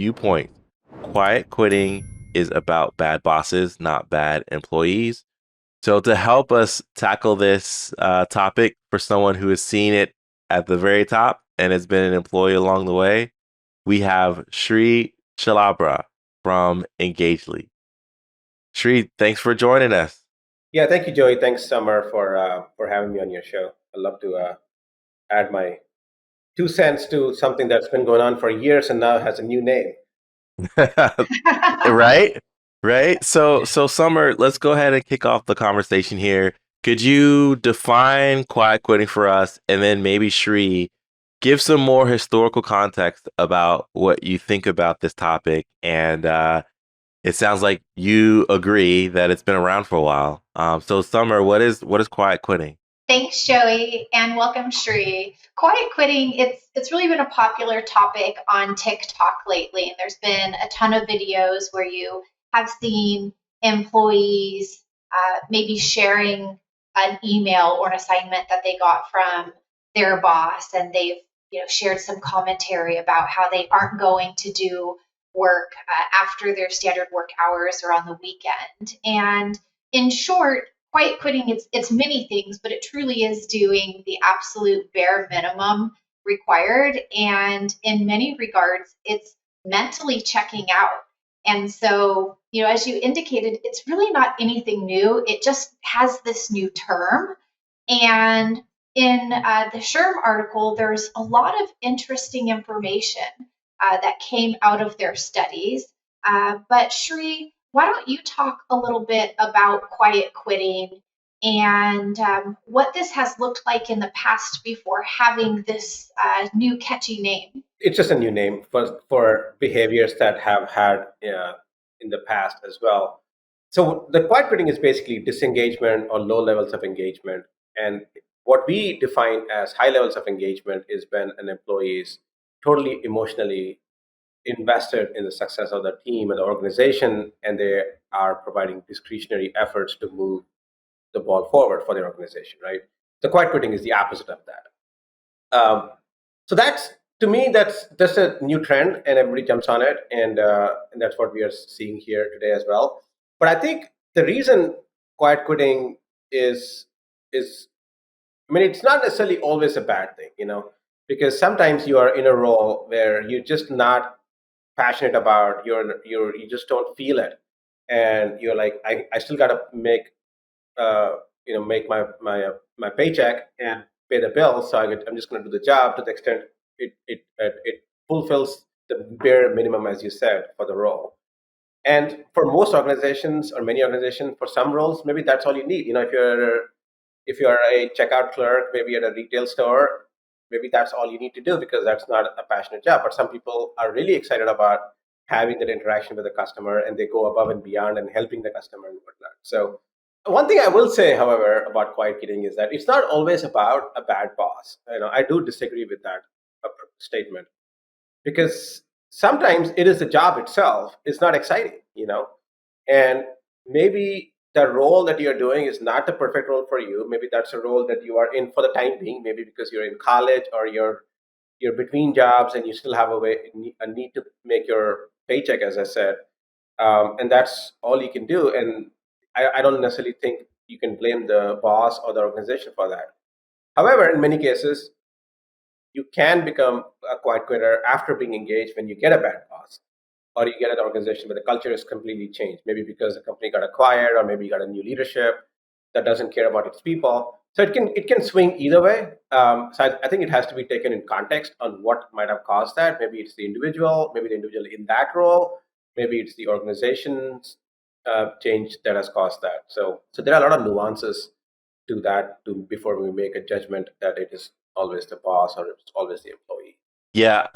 viewpoint. Quiet quitting is about bad bosses, not bad employees. So, to help us tackle this topic for someone who has seen it at the very top and has been an employee along the way, we have Sri Chellappa from Engagely. Sri, thanks for joining us. Yeah, thank you, Joey. Thanks, Summer, for having me on your show. I'd love to add my 2 cents to something that's been going on for years and now has a new name. Right? Right? So Summer, let's go ahead and kick off the conversation here. Could you define quiet quitting for us and then maybe Shri give some more historical context about what you think about this topic and it sounds like you agree that it's been around for a while. So Summer, what is quiet quitting? Thanks, Joey, and welcome, Shri. Quiet quitting, it's really been a popular topic on TikTok lately. And there's been a ton of videos where you have seen employees maybe sharing an email or an assignment that they got from their boss, and they've shared some commentary about how they aren't going to do work after their standard work hours or on the weekend. And in short, quiet quitting, it's many things, but it truly is doing the absolute bare minimum required. And in many regards, it's mentally checking out. And so, as you indicated, it's really not anything new. It just has this new term. And in the SHRM article, there's a lot of interesting information that came out of their studies. But Shri, why don't you talk a little bit about quiet quitting and what this has looked like in the past before having this new catchy name? It's just a new name for behaviors that have had in the past as well. So the quiet quitting is basically disengagement or low levels of engagement. And what we define as high levels of engagement is when an employee is totally emotionally invested in the success of the team and the organization, and they are providing discretionary efforts to move the ball forward for their organization, right? The quiet quitting is the opposite of that. So that's, to me, that's a new trend, and everybody jumps on it, and that's what we are seeing here today as well. But I think the reason quiet quitting is, I mean, it's not necessarily always a bad thing, because sometimes you are in a role where you're just not passionate about, you just don't feel it, and you're like, I still got to make my paycheck and pay the bill, so I'm just going to do the job to the extent it fulfills the bare minimum, as you said, for the role. And for most organizations, or many organizations, for some roles, maybe that's all you need. If you're a checkout clerk, maybe at a retail store, maybe that's all you need to do because that's not a passionate job. But some people are really excited about having that interaction with the customer, and they go above and beyond and helping the customer and whatnot. So one thing I will say, however, about quiet quitting is that it's not always about a bad boss. I do disagree with that statement, because sometimes it is the job itself is not exciting, and maybe the role that you're doing is not the perfect role for you. Maybe that's a role that you are in for the time being, maybe because you're in college, or you're between jobs and you still have a need to make your paycheck, as I said, and that's all you can do. And I don't necessarily think you can blame the boss or the organization for that. However, in many cases, you can become a quiet quitter after being engaged when you get a bad boss, or you get an organization where the culture is completely changed, maybe because the company got acquired, or maybe you got a new leadership that doesn't care about its people. So it can swing either way. So I think it has to be taken in context on what might have caused that. Maybe it's the individual, maybe the individual in that role, maybe it's the organization's change that has caused that. So there are a lot of nuances to that before we make a judgment that it is always the boss or it's always the employee. Yeah,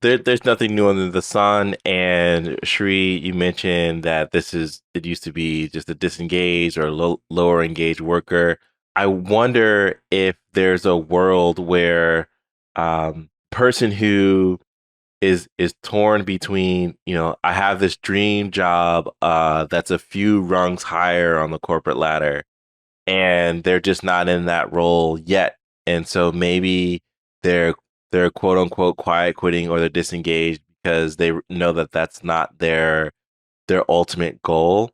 there's nothing new under the sun. And Shri, you mentioned that it used to be just a disengaged or lower engaged worker. I wonder if there's a world where person who is torn between, I have this dream job that's a few rungs higher on the corporate ladder, and they're just not in that role yet. And so maybe they're quote unquote quiet quitting or they're disengaged because they know that that's not their ultimate goal.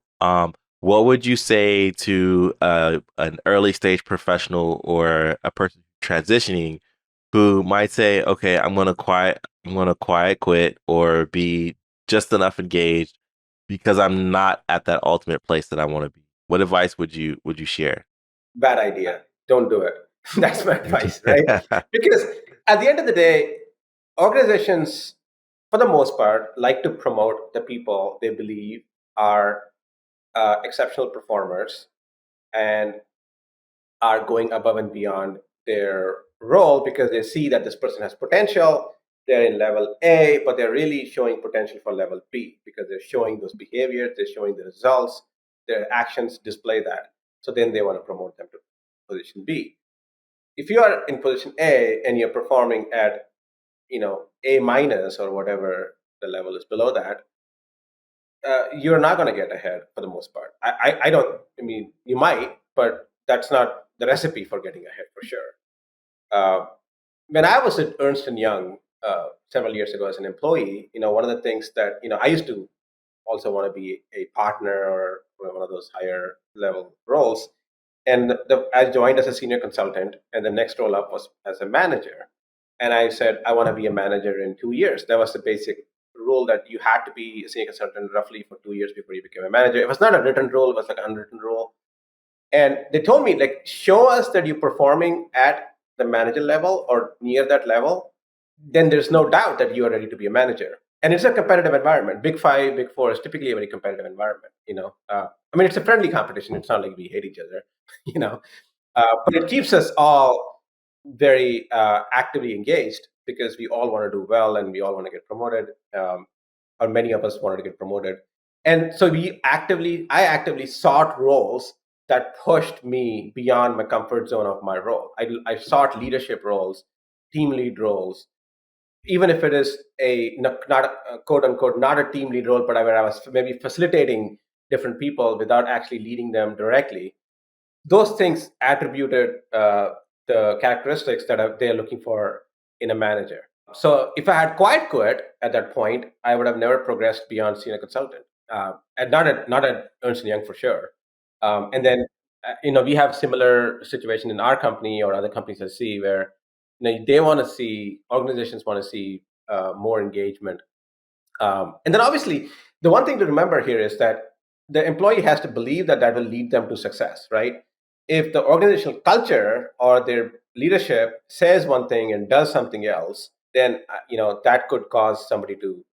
What would you say to an early stage professional or a person transitioning who might say, "Okay, I'm gonna quiet quit or be just enough engaged because I'm not at that ultimate place that I want to be." What advice would you share? Bad idea. Don't do it. That's my advice, right? Because at the end of the day, organizations, for the most part, like to promote the people they believe are exceptional performers and are going above and beyond their role because they see that this person has potential. They're in level A, but they're really showing potential for level B because they're showing those behaviors, they're showing the results, their actions display that. So then they want to promote them to position B. If you are in position A and you're performing at A minus or whatever the level is below that, you're not going to get ahead for the most part. I don't. I mean, you might, but that's not the recipe for getting ahead for sure. Uh, when I was at Ernst and Young several years ago as an employee, one of the things that I used to also want to be a partner or one of those higher level roles, and I joined as a senior consultant, and the next role up was as a manager. And I said I want to be a manager in 2 years. That was the basic rule that you had to be a senior consultant roughly for 2 years before you became a manager. It was not a written rule; it was like an unwritten rule. And they told me, like, show us that you're performing at the manager level or near that level, then there's no doubt that you are ready to be a manager. And it's a competitive environment. Big Five, Big Four is typically a very competitive environment. I mean, it's a friendly competition. It's not like we hate each other, you know. But it keeps us all very actively engaged because we all want to do well and we all want to get promoted, or many of us wanted to get promoted. And so I actively sought roles that pushed me beyond my comfort zone of my role. I sought leadership roles, team lead roles, even if it is not a quote unquote not a team lead role, but where I was maybe facilitating different people without actually leading them directly. Those things attributed the characteristics that they're looking for in a manager. So if I had quiet quit at that point, I would have never progressed beyond senior consultant, and not at Ernst and Young for sure. And then we have similar situation in our company or other companies I see where they want to see organizations want to see more engagement, and then obviously, the one thing to remember here is that the employee has to believe that that will lead them to success, right? If the organizational culture or their leadership says one thing and does something else, then that could cause somebody to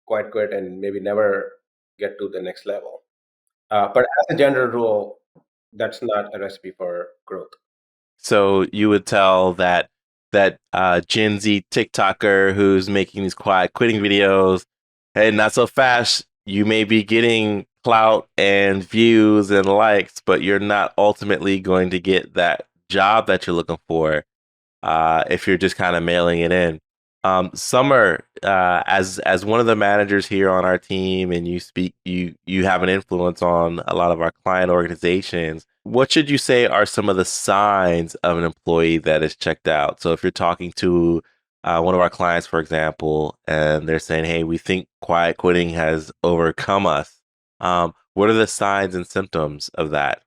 quit and maybe never get to the next level. But as a general rule, that's not a recipe for growth. So you would tell that Gen Z TikToker who's making these quiet quitting videos, hey, not so fast. You may be getting clout and views and likes, but you're not ultimately going to get that job that you're looking for if you're just kind of mailing it in. Summer, as one of the managers here on our team, and you have an influence on a lot of our client organizations. What should you say are some of the signs of an employee that is checked out? So if you're talking to one of our clients, for example, and they're saying, "Hey, we think quiet quitting has overcome us," what are the signs and symptoms of that?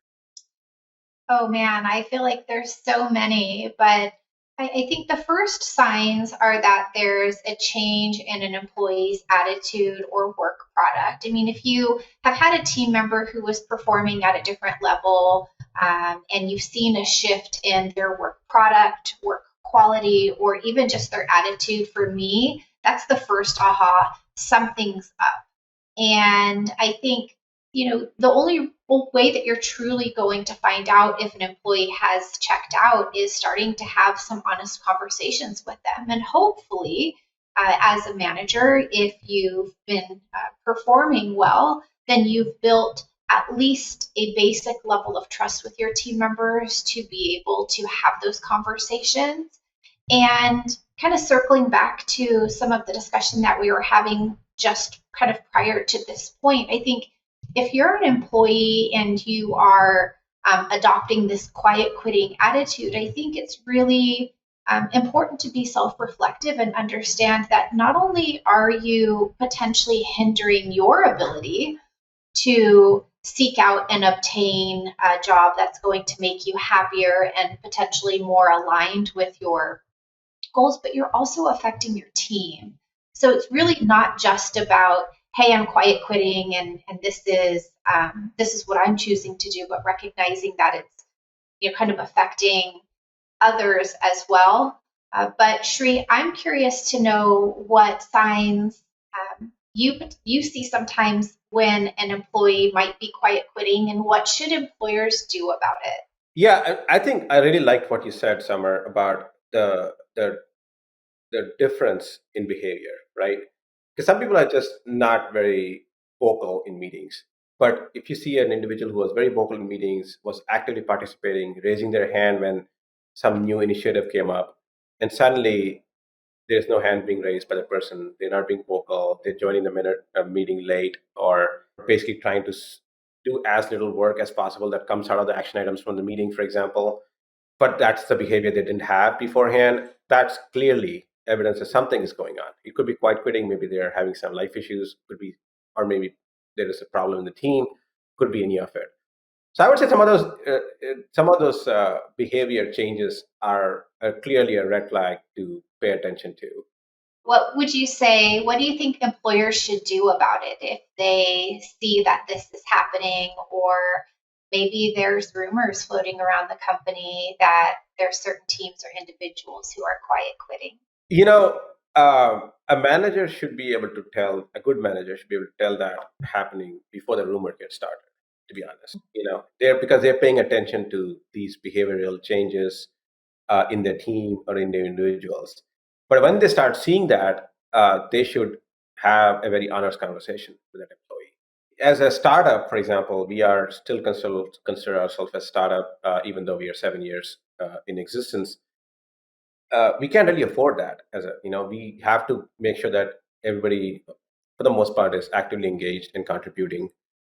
Oh man, I feel like there's so many, but I think the first signs are that there's a change in an employee's attitude or work product. I mean, if you have had a team member who was performing at a different level, and you've seen a shift in their work product, work quality, or even just their attitude, for me, that's the first aha, something's up. And I think, the only way that you're truly going to find out if an employee has checked out is starting to have some honest conversations with them. And hopefully, as a manager, if you've been performing well, then you've built at least a basic level of trust with your team members to be able to have those conversations. And kind of circling back to some of the discussion that we were having just kind of prior to this point, I think if you're an employee and you are adopting this quiet quitting attitude, I think it's really important to be self-reflective and understand that not only are you potentially hindering your ability to seek out and obtain a job that's going to make you happier and potentially more aligned with your goals, but you're also affecting your team. So it's really not just about, hey, I'm quiet quitting and this is what I'm choosing to do, but recognizing that it's kind of affecting others as well. But Shri, I'm curious to know what signs you see sometimes when an employee might be quiet quitting, and what should employers do about it? Yeah, I think I really liked what you said, Summer, about the difference in behavior, right? Because some people are just not very vocal in meetings. But if you see an individual who was very vocal in meetings, was actively participating, raising their hand when some new initiative came up, and suddenly there's no hand being raised by the person, they're not being vocal, they're joining the meeting late, or basically trying to do as little work as possible that comes out of the action items from the meeting, for example, but that's the behavior they didn't have beforehand. That's clearly evidence that something is going on. It could be quite quitting. Maybe they're having some life issues. Could be, or maybe there is a problem in the team. Could be any of it. So I would say some of those behavior changes are clearly a red flag to pay attention to. What would you say? What do you think employers should do about it if they see that this is happening, or maybe there's rumors floating around the company that there's certain teams or individuals who are quiet quitting? You know, a manager should be able to tell, a good manager should be able to tell that happening before the rumor gets started, to be honest. Because they're paying attention to these behavioral changes in their team or in their individuals. But when they start seeing that, they should have a very honest conversation with that employee. As a startup, for example, we are still consider ourselves a startup, even though we are 7 years in existence. We can't really afford that. We have to make sure that everybody, for the most part, is actively engaged and contributing.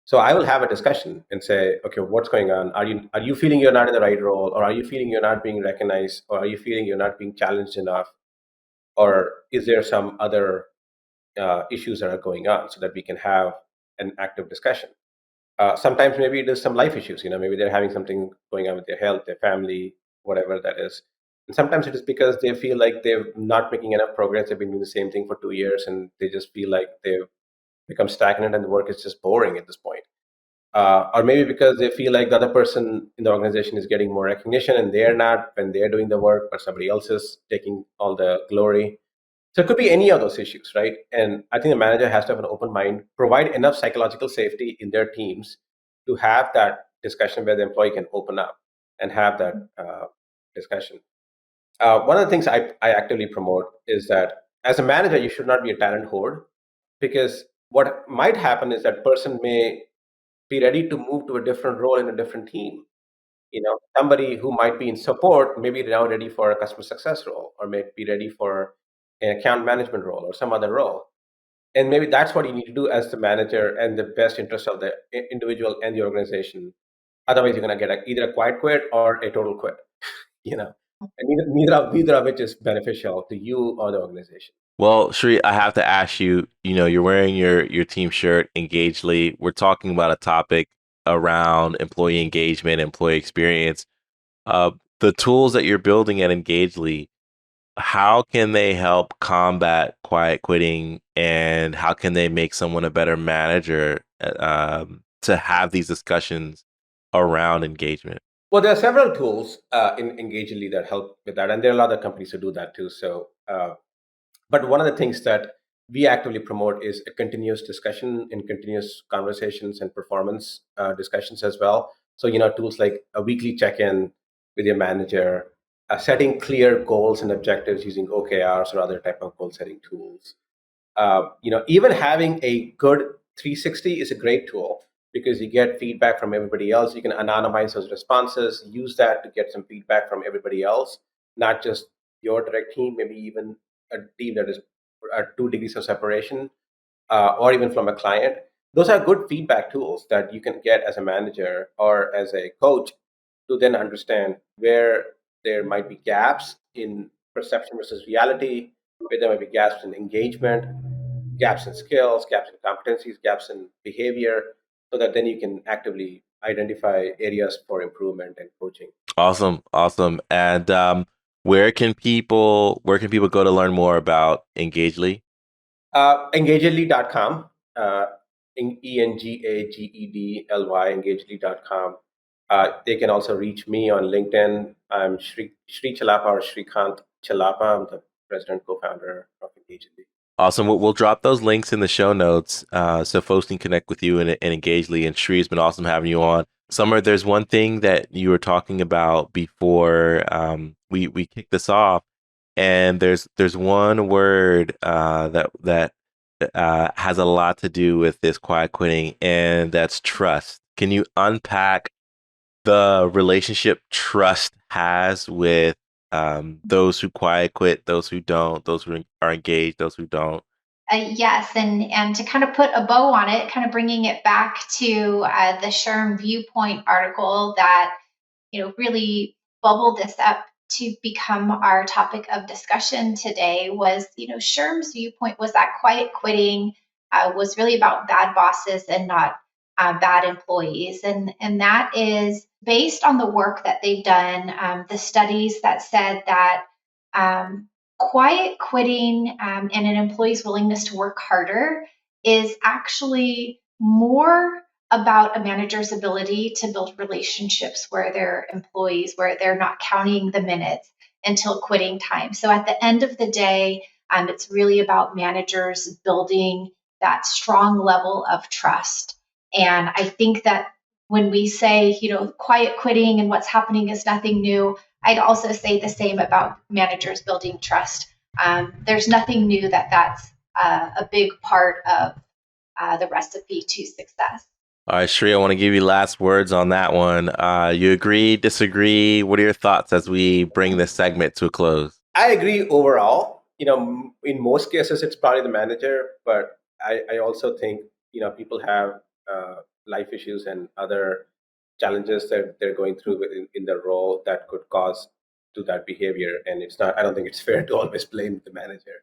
So I will have a discussion and say, okay, what's going on? Are you feeling you're not in the right role, or are you feeling you're not being recognized, or are you feeling you're not being challenged enough, or is there some other issues that are going on, so that we can have an active discussion? Sometimes maybe it is some life issues. Maybe they're having something going on with their health, their family, whatever that is. And sometimes it is because they feel like they're not making enough progress. They've been doing the same thing for 2 years, and they just feel like they've become stagnant and the work is just boring at this point. Or maybe because they feel like the other person in the organization is getting more recognition and they're not when they're doing the work, but somebody else is taking all the glory. So it could be any of those issues, right? And I think the manager has to have an open mind, provide enough psychological safety in their teams to have that discussion where the employee can open up and have that discussion. One of the things I actively promote is that as a manager, you should not be a talent hoard, because what might happen is that person may be ready to move to a different role in a different team. Somebody who might be in support may be now ready for a customer success role, or may be ready for an account management role or some other role. And maybe that's what you need to do as the manager, and the best interest of the individual and the organization. Otherwise, you're going to get either a quiet quit or a total quit. And neither of which is beneficial to you or the organization. Well, Shri, I have to ask you, you're wearing your team shirt, Engagely. We're talking about a topic around employee engagement, employee experience. The tools that you're building at Engagely, how can they help combat quiet quitting, and how can they make someone a better manager to have these discussions around engagement? Well, there are several tools in Engagely that help with that, and there are a lot of companies who do that too. So, but one of the things that we actively promote is a continuous discussion and continuous conversations and performance discussions as well. So, tools like a weekly check-in with your manager, setting clear goals and objectives using OKRs or other type of goal-setting tools. Even having a good 360 is a great tool, because you get feedback from everybody else. You can anonymize those responses, use that to get some feedback from everybody else, not just your direct team, maybe even a team that is at 2 degrees of separation, or even from a client. Those are good feedback tools that you can get as a manager or as a coach, to then understand where there might be gaps in perception versus reality, where there might be gaps in engagement, gaps in skills, gaps in competencies, gaps in behavior, so that then you can actively identify areas for improvement and coaching. Awesome, awesome. And where can people go to learn more about Engagely? Engagedly.com, engagedly.com. They can also reach me on LinkedIn. I'm Sri Chellappa or Srikant Chellappa. I'm the president, co-founder of Engagedly. Awesome. We'll drop those links in the show notes so folks can connect with you and Engagely. And Shri, it's been awesome having you on. Summer, there's one thing that you were talking about before we kicked this off, and there's one word that has a lot to do with this quiet quitting, and that's trust. Can you unpack the relationship trust has with those who quiet quit, those who don't, those who are engaged, those who don't? Yes, and to kind of put a bow on it, kind of bringing it back to the SHRM Viewpoint article that really bubbled this up to become our topic of discussion today was, SHRM's viewpoint was that quiet quitting was really about bad bosses and not bad employees. And that is based on the work that they've done, the studies that said that quiet quitting and an employee's willingness to work harder is actually more about a manager's ability to build relationships where their employees, where they're not counting the minutes until quitting time. So at the end of the day, it's really about managers building that strong level of trust. And I think that when we say, quiet quitting and what's happening is nothing new, I'd also say the same about managers building trust. There's nothing new that's a big part of the recipe to success. All right, Shri, I want to give you last words on that one. You agree, disagree? What are your thoughts as we bring this segment to a close? I agree overall. In most cases, it's probably the manager, but I also think, people have life issues and other challenges that they're going through in their role that could cause to that behavior. And I don't think it's fair to always blame the manager.